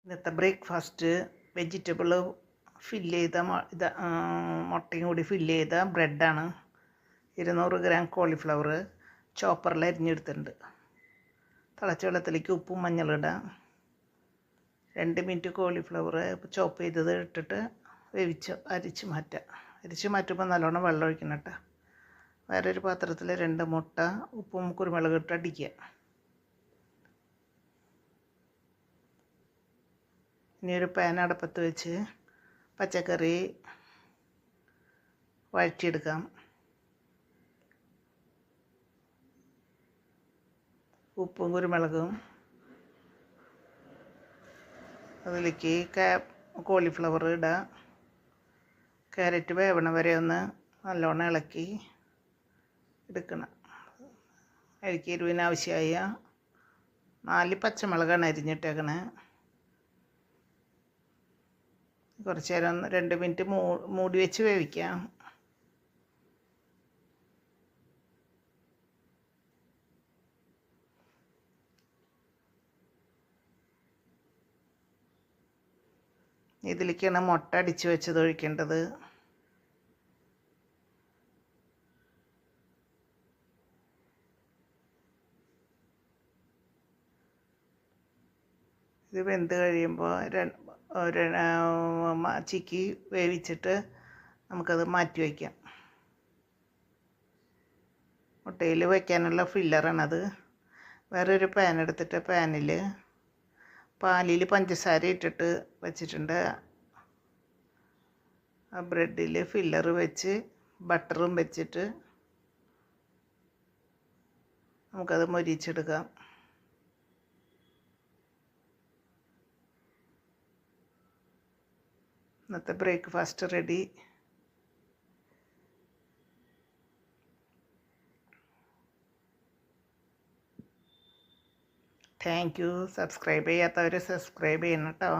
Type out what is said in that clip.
ഇന്നത്തെ breakfast vegetable fill ചെയ്ത മുട്ടയും കൂടി ഫില്ല് ചെയ്ത ബ്രെഡാണ്. 200 ഗ്രാം കോളിഫ്ലവർ ചോപ്പറിൽ അരിഞ്ഞെടുത്തിട്ടുണ്ട്. തിളച്ച വെള്ളത്തിലേക്ക് ഉപ്പും മഞ്ഞളിടാം. 2 മിനിറ്റ് കോളിഫ്ലവർ ചോപ്പ് ചെയ്തത് ഇട്ടിട്ട് അരിച്ച് മാറ്റാം. അരിച്ച് മാറ്റുമ്പോൾ നല്ലോണം വെള്ളം ഒഴിക്കണം കേട്ടോ. വേറൊരു പാത്രത്തിൽ 2 മുട്ട ഉപ്പും കുരുമുളകും ഇട്ട് അടിക്കുക. ഇനി ഒരു പാൻ അടുപ്പത്ത് വെച്ച് പച്ചക്കറി വഴറ്റിയെടുക്കാം. ഉപ്പും കുരുമുളകും, അതിലേക്ക് കോളിഫ്ലവർ ഇടാം. ക്യാരറ്റ് വേവണ വരെ ഒന്ന് നല്ലോണം ഇളക്കി എടുക്കണം. അതിലേക്ക് എരിവിന് ആവശ്യമായ 4 പച്ചമുളകാണ് അരിഞ്ഞിട്ടേക്കണേ. കുറച്ച് നേരം 2 മിനിറ്റ് മൂടി വെച്ച് വേവിക്കാം. ഇതിലേക്കാണ് മുട്ട അടിച്ച് വെച്ചത് ഒഴിക്കേണ്ടത്. ഇത് വെന്ത് കഴിയുമ്പോൾ ചിക്കി വേവിച്ചിട്ട് നമുക്കത് മാറ്റി വയ്ക്കാം. മുട്ടയിൽ വയ്ക്കാനുള്ള ഫില്ലറാണത്. വേറൊരു പാൻ എടുത്തിട്ട് പാനിൽ പാലിൽ പഞ്ചസാര ഇട്ടിട്ട് വെച്ചിട്ടുണ്ട്. ആ ബ്രെഡിൽ ഫില്ലർ വെച്ച് ബട്ടറും വെച്ചിട്ട് നമുക്കത് മൊരിച്ചെടുക്കാം. ഇന്നത്തെ breakfast ready. Thank you. Subscribe ചെയ്യാത്തവർ സബ്സ്ക്രൈബ് ചെയ്യണം കേട്ടോ.